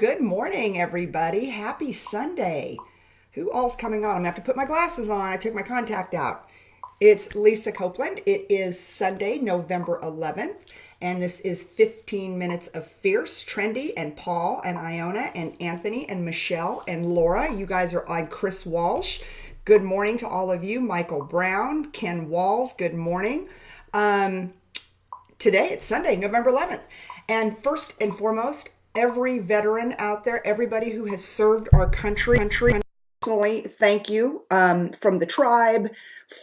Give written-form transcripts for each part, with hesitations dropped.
Good morning, everybody. Happy Sunday. Who all's coming on? I'm gonna have to put my glasses on. I took my contact out. It's Lisa Copeland. It is Sunday, November 11th, and this is 15 minutes of fierce, trendy, and Paul and Iona and Anthony and Michelle and Laura. You guys are on. Chris Walsh. Good morning to all of you. Michael Brown, Ken Walls. Good morning. Today it's Sunday, November 11th, and first and foremost, every veteran out there, everybody who has served our country, personally, thank you. From the tribe,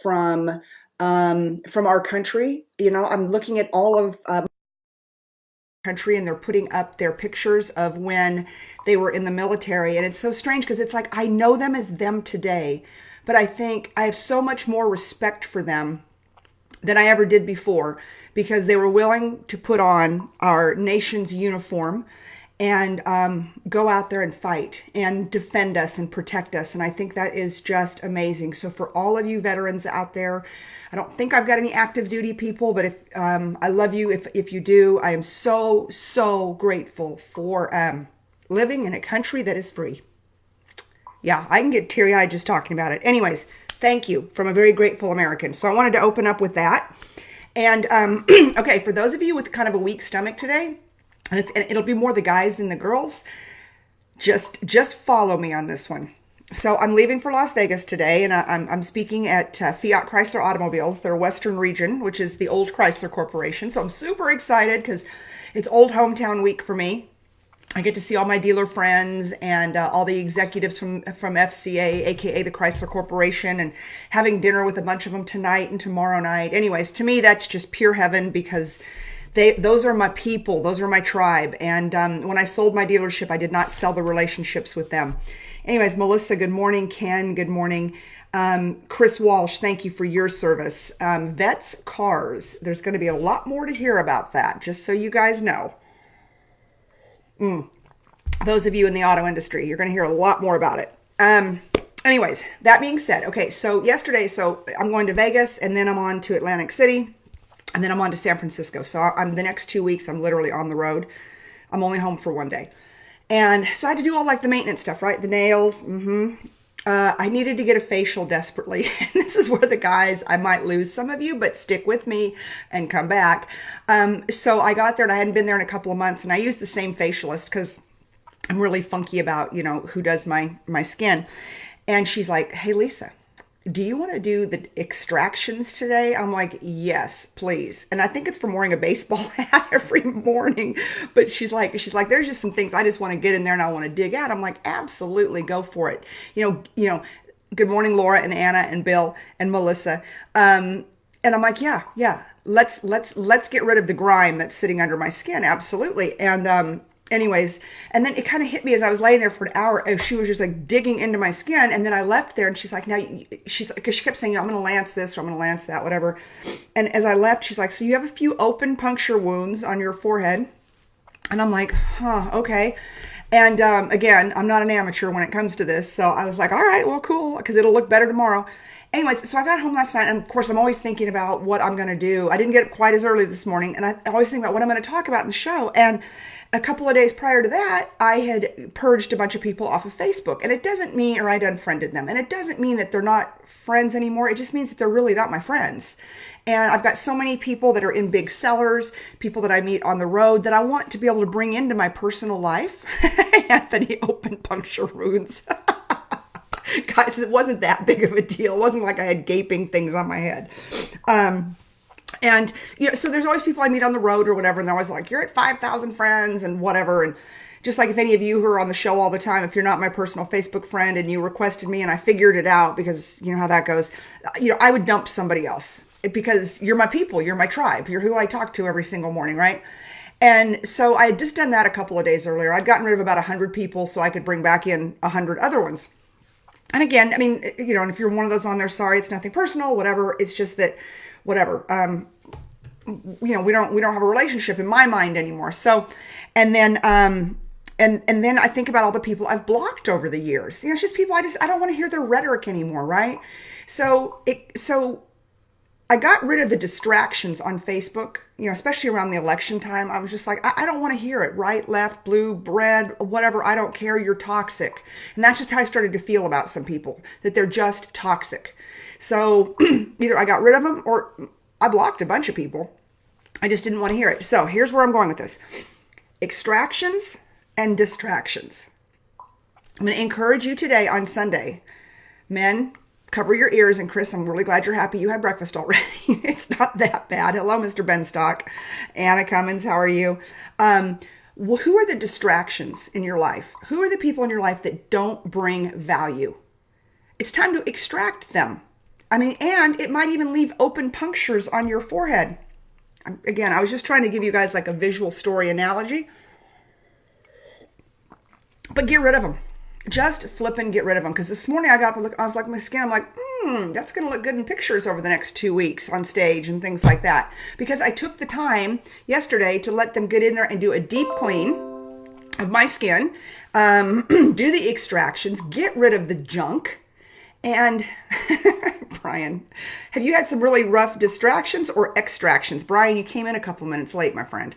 from our country. You know, I'm looking at all of country, and they're putting up their pictures of when they were in the military, and it's so strange because it's like I know them as them today, but I think I have so much more respect for them than I ever did before because they were willing to put on our nation's uniform and go out there and fight and defend us and protect us. And I think that is just amazing. So for all of you veterans out there, I don't think I've got any active duty people, but if I love you if you do. I am so grateful for living in a country that is free. Yeah, I can get teary-eyed just talking about it. Anyways, thank you from a very grateful American. So I wanted to open up with that. And okay, for those of you with kind of a weak stomach today, and it'll be more the guys than the girls, just follow me on this one. So I'm leaving for Las Vegas today, and I'm speaking at Fiat Chrysler Automobiles, their Western region, which is the old Chrysler Corporation. So I'm super excited because it's old hometown week for me. I get to see all my dealer friends and all the executives from FCA, aka the Chrysler Corporation, and having dinner with a bunch of them tonight and tomorrow night. Anyways, to me, that's just pure heaven because those are my people, those are my tribe. And when I sold my dealership, I did not sell the relationships with them. Anyways, Melissa, good morning. Ken, good morning. Chris Walsh, thank you for your service. Vets Cars, there's going to be a lot more to hear about that, just so you guys know. Those of you in the auto industry, you're going to hear a lot more about it. Anyways, that being said, okay, so yesterday, I'm going to Vegas, and then I'm on to Atlantic City, and then I'm on to San Francisco. So I'm the next 2 weeks, I'm literally on the road. I'm only home for one day. And so I had to do all like the maintenance stuff, right? The nails. I needed to get a facial desperately. This is where the guys, I might lose some of you, but stick with me and come back. So I got there and I hadn't been there in a couple of months, and I used the same facialist because I'm really funky about, who does my skin. And she's like, "Hey, Lisa, do you want to do the extractions today?" I'm like, "Yes, please." And I think it's from wearing a baseball hat every morning. But she's like, "There's just some things I just want to get in there and I want to dig out." I'm like, "Absolutely, go for it." Good morning, Laura and Anna and Bill and Melissa. And I'm like, yeah, let's get rid of the grime that's sitting under my skin. Absolutely. And anyways, and then it kind of hit me as I was laying there for an hour. She was just like digging into my skin, and then I left there, and she's like, because she kept saying, "I'm going to lance this or I'm going to lance that, whatever." And as I left, she's like, "So you have a few open puncture wounds on your forehead?" And I'm like, "Huh, okay." And again, I'm not an amateur when it comes to this, so I was like, "All right, well, cool, because it'll look better tomorrow." Anyways, so I got home last night, and of course, I'm always thinking about what I'm going to do. I didn't get up quite as early this morning, and I always think about what I'm going to talk about in the show. And a couple of days prior to that, I had purged a bunch of people off of Facebook. And it doesn't mean, or I'd unfriended them, and it doesn't mean that they're not friends anymore. It just means that they're really not my friends. And I've got so many people that are in big sellers, people that I meet on the road that I want to be able to bring into my personal life. Anthony, open puncture wounds. Guys, it wasn't that big of a deal. It wasn't like I had gaping things on my head. And, so there's always people I meet on the road or whatever, and they're always like, "You're at 5,000 friends and whatever." And just like if any of you who are on the show all the time, if you're not my personal Facebook friend and you requested me and I figured it out, because you know how that goes, I would dump somebody else because you're my people, you're my tribe, you're who I talk to every single morning, right? And so I had just done that a couple of days earlier. I'd gotten rid of about 100 people so I could bring back in 100 other ones. And again, I mean, and if you're one of those on there, sorry, it's nothing personal, whatever. It's just that, whatever. We don't have a relationship in my mind anymore. So, and then I think about all the people I've blocked over the years. It's just people I don't want to hear their rhetoric anymore, right? So I got rid of the distractions on Facebook, especially around the election time. I was just like, I don't want to hear it. Right, left, blue, red, whatever. I don't care. You're toxic. And that's just how I started to feel about some people, that they're just toxic. So either I got rid of them or I blocked a bunch of people. I just didn't want to hear it. So here's where I'm going with this. Extractions and distractions. I'm going to encourage you today on Sunday. Men, cover your ears. And Chris, I'm really glad you're happy you had breakfast already. It's not that bad. Hello, Mr. Benstock. Anna Cummins, how are you? Who are the distractions in your life? Who are the people in your life that don't bring value? It's time to extract them. And it might even leave open punctures on your forehead. Again, I was just trying to give you guys like a visual story analogy. But get rid of them. Just flip and get rid of them. Because this morning I was like, my skin, I'm like, that's going to look good in pictures over the next 2 weeks on stage and things like that. Because I took the time yesterday to let them get in there and do a deep clean of my skin, do the extractions, get rid of the junk. And Brian, have you had some really rough distractions or extractions? Brian, you came in a couple minutes late, my friend.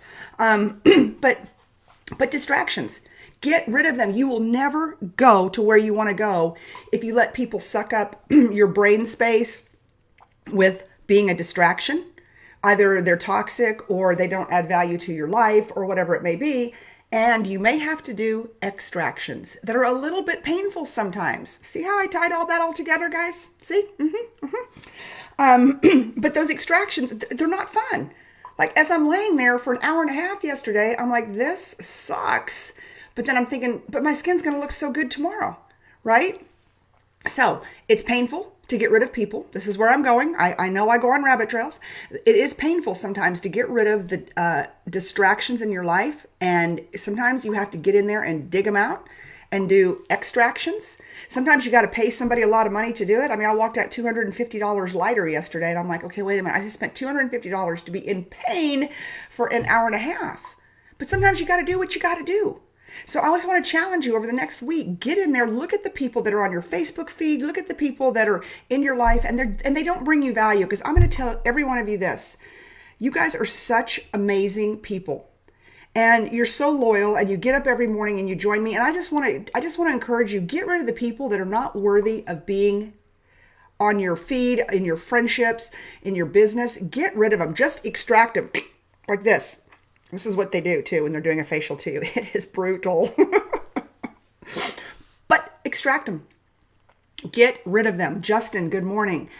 But distractions, get rid of them. You will never go to where you want to go if you let people suck up your brain space with being a distraction. Either they're toxic or they don't add value to your life or whatever it may be. And you may have to do extractions that are a little bit painful sometimes. See how I tied all that all together, guys? See? But those extractions, they're not fun. Like as I'm laying there for an hour and a half yesterday, I'm like, this sucks. But then I'm thinking, but my skin's going to look so good tomorrow, right? So it's painful to get rid of people. This is where I'm going. I know I go on rabbit trails. It is painful sometimes to get rid of the distractions in your life. And sometimes you have to get in there and dig them out and do extractions. Sometimes you got to pay somebody a lot of money to do it. I walked out $250 lighter yesterday and I'm like, okay, wait a minute. I just spent $250 to be in pain for an hour and a half. But sometimes you got to do what you got to do. So I always want to challenge you over the next week. Get in there, look at the people that are on your Facebook feed, look at the people that are in your life and they don't bring you value. Because I'm going to tell every one of you this. You guys are such amazing people. And you're so loyal and you get up every morning and you join me. And I just want to encourage you, get rid of the people that are not worthy of being on your feed, in your friendships, in your business. Get rid of them. Just extract them like this. This is what they do too when they're doing a facial to you. It is brutal. But extract them. Get rid of them. Justin, good morning.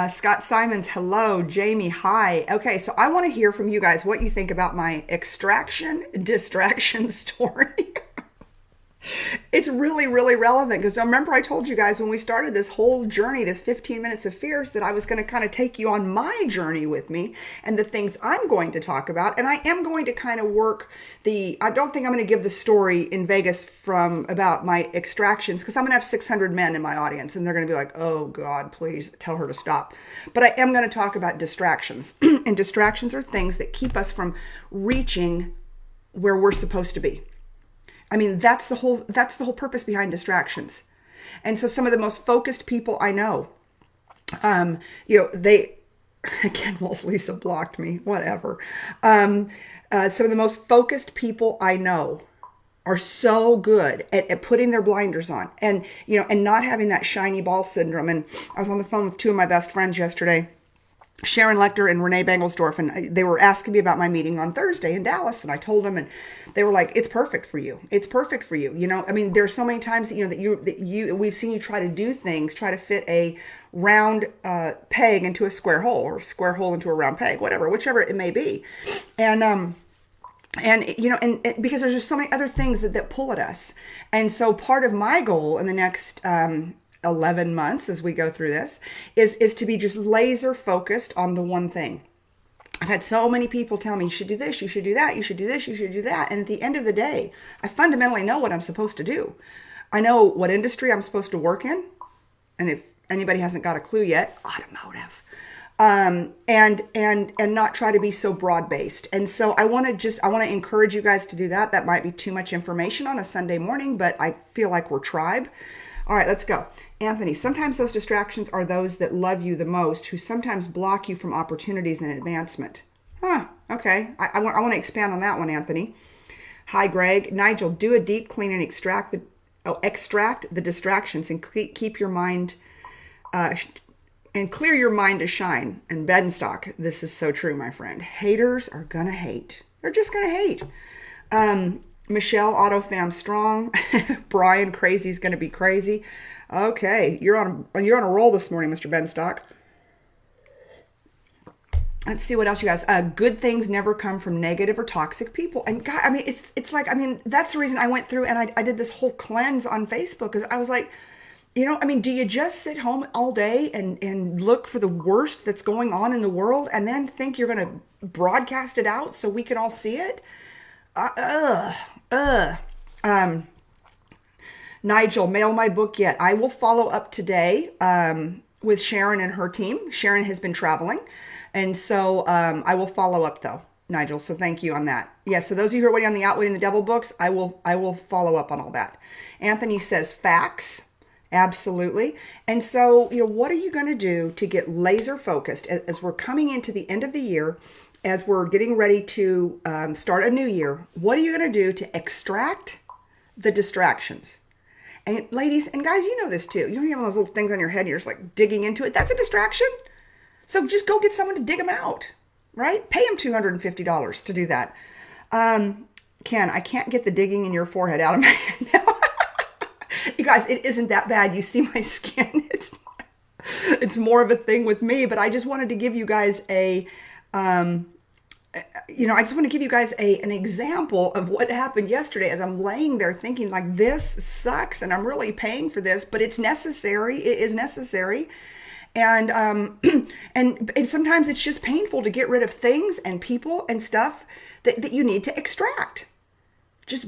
Scott Simons, hello. Jamie, hi. Okay, so I want to hear from you guys what you think about my extraction distraction story. It's really, really relevant because remember I told you guys when we started this whole journey, this 15 minutes of fierce, that I was going to kind of take you on my journey with me and the things I'm going to talk about. And I am going to kind of work I don't think I'm going to give the story in Vegas about my extractions because I'm going to have 600 men in my audience and they're going to be like, oh God, please tell her to stop. But I am going to talk about distractions. And distractions are things that keep us from reaching where we're supposed to be. That's the whole purpose behind distractions. And so some of the most focused people I know, again, Lisa blocked me, whatever. Some of the most focused people I know are so good at putting their blinders on and not having that shiny ball syndrome. And I was on the phone with two of my best friends yesterday, Sharon Lecter and Renee Bangelsdorf, and they were asking me about my meeting on Thursday in Dallas, and I told them, and they were like, "It's perfect for you. It's perfect for you." There's so many times that we've seen you try to do things, try to fit a round peg into a square hole, or a square hole into a round peg, whichever it may be, and because there's just so many other things that pull at us, and so part of my goal in the next 11 months as we go through this is to be just laser focused on the one thing. I've had so many people tell me, you should do this, you should do that, you should do this, you should do that. And at the end of the day, I fundamentally know what I'm supposed to do. I know what industry I'm supposed to work in. And if anybody hasn't got a clue yet, automotive. And not try to be so broad-based. And so I want to encourage you guys to do that. That might be too much information on a Sunday morning, but I feel like we're tribe. All right, let's go. Anthony, sometimes those distractions are those that love you the most, who sometimes block you from opportunities and advancement. Huh, okay. I want to expand on that one, Anthony. Hi, Greg. Nigel, do a deep clean and extract the distractions and keep your mind and clear your mind to shine. And Bedenstock, this is so true, my friend. Haters are gonna hate. They're just gonna hate. Michelle, AutoFam strong. Brian, crazy's gonna be crazy. Okay, you're on a roll this morning, Mr. Benstock. Let's see what else you guys. Good things never come from negative or toxic people. And God, I mean, it's like, I mean, that's the reason I went through and I did this whole cleanse on Facebook, because I was like, you know, I mean, do you just sit home all day and look for the worst that's going on in the world and then think you're going to broadcast it out so we can all see it? Nigel, mail my book yet? I will follow up today with Sharon and her team. Sharon has been traveling. And so I will follow up though, Nigel. So thank you on that. Yeah, so those of you who are waiting on the Outwitting the Devil books, I will follow up on all that. Anthony says facts. Absolutely. And so, you know, what are you going to do to get laser focused as we're coming into the end of the year, as we're getting ready to start a new year? What are you going to do to extract the distractions? And ladies and guys, you know this too. You don't have those little things on your head and you're just like digging into it. That's a distraction. So just go get someone to dig them out, right? Pay them $250 to do that. Ken, I can't get the digging in your forehead out of my head now. You guys, it isn't that bad. You see my skin. It's more of a thing with me, but I just wanted to give you guys an example of what happened yesterday as I'm laying there thinking like, this sucks and I'm really paying for this, but it's necessary. It is necessary. And and sometimes it's just painful to get rid of things and people and stuff that you need to extract.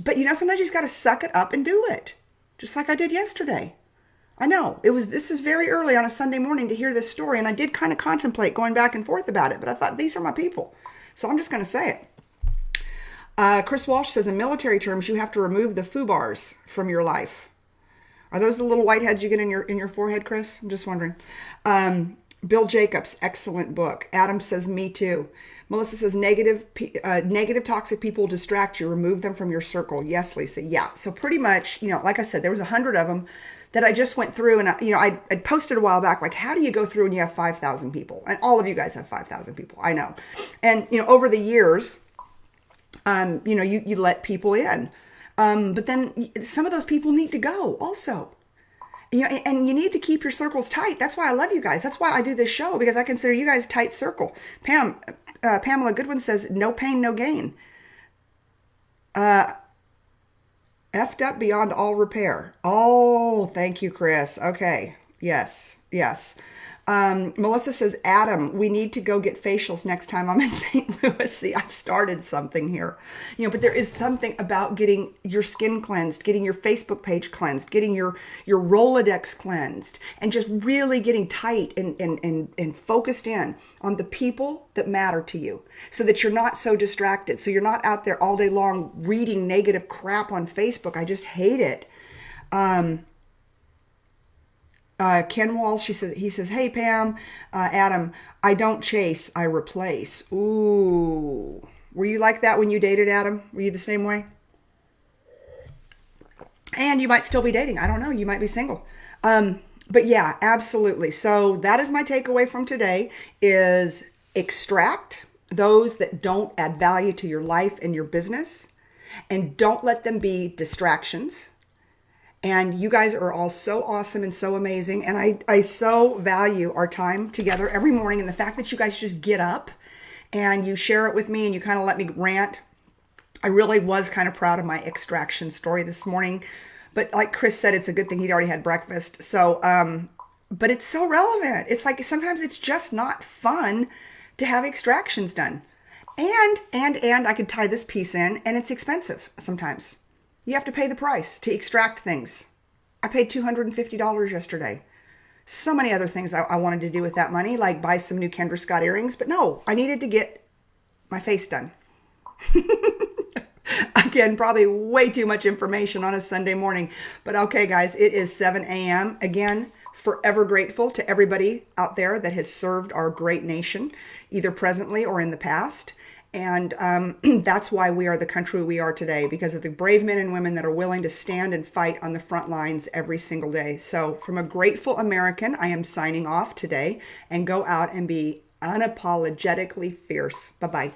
But you know, sometimes you just got to suck it up and do it. Just like I did yesterday. I know this is very early on a Sunday morning to hear this story. And I did kind of contemplate going back and forth about it, but I thought these are my people. So I'm just going to say it. Chris Walsh says in military terms, you have to remove the FUBARs from your life. Are those the little whiteheads you get in your forehead, Chris? I'm just wondering. Bill Jacobs, excellent book. Adam says, me too. Melissa says, negative toxic people distract you. Remove them from your circle. Yes, Lisa. Yeah. So pretty much, you know, like I said, there was 100 of them that I just went through. And, I posted a while back, like, how do you go through and you have 5,000 people? And all of you guys have 5,000 people. I know. And, you know, over the years, you let people in. But then some of those people need to go also. You know, and you need to keep your circles tight. That's why I love you guys. That's why I do this show, because I consider you guys a tight circle. Pamela Goodwin says, no pain, no gain. Effed up beyond all repair. Oh, thank you, Chris. Okay. Yes. Melissa says, Adam, we need to go get facials next time I'm in St. Louis. See, I've started something here. You know, but there is something about getting your skin cleansed, getting your Facebook page cleansed, getting your Rolodex cleansed, and just really getting tight and focused in on the people that matter to you, so that you're not so distracted. So you're not out there all day long reading negative crap on Facebook. I just hate it. Ken Walsh, he says, hey, Pam, Adam, I don't chase, I replace. Ooh. Were you like that when you dated, Adam? Were you the same way? And you might still be dating. I don't know. You might be single. But yeah, absolutely. So that is my takeaway from today, is extract those that don't add value to your life and your business, and don't let them be distractions. And you guys are all so awesome and so amazing. And I so value our time together every morning. And the fact that you guys just get up and you share it with me and you kind of let me rant. I really was kind of proud of my extraction story this morning. But like Chris said, it's a good thing he'd already had breakfast. So, but it's so relevant. It's like sometimes it's just not fun to have extractions done. And I could tie this piece in, and it's expensive sometimes. You have to pay the price to extract things. I paid $250 yesterday. So many other things I wanted to do with that money, like buy some new Kendra Scott earrings. But no, I needed to get my face done. Again, probably way too much information on a Sunday morning. But okay, guys, it is 7 a.m. Again, forever grateful to everybody out there that has served our great nation, either presently or in the past. And that's why we are the country we are today, because of the brave men and women that are willing to stand and fight on the front lines every single day. So from a grateful American, I am signing off today, and go out and be unapologetically fierce. Bye-bye.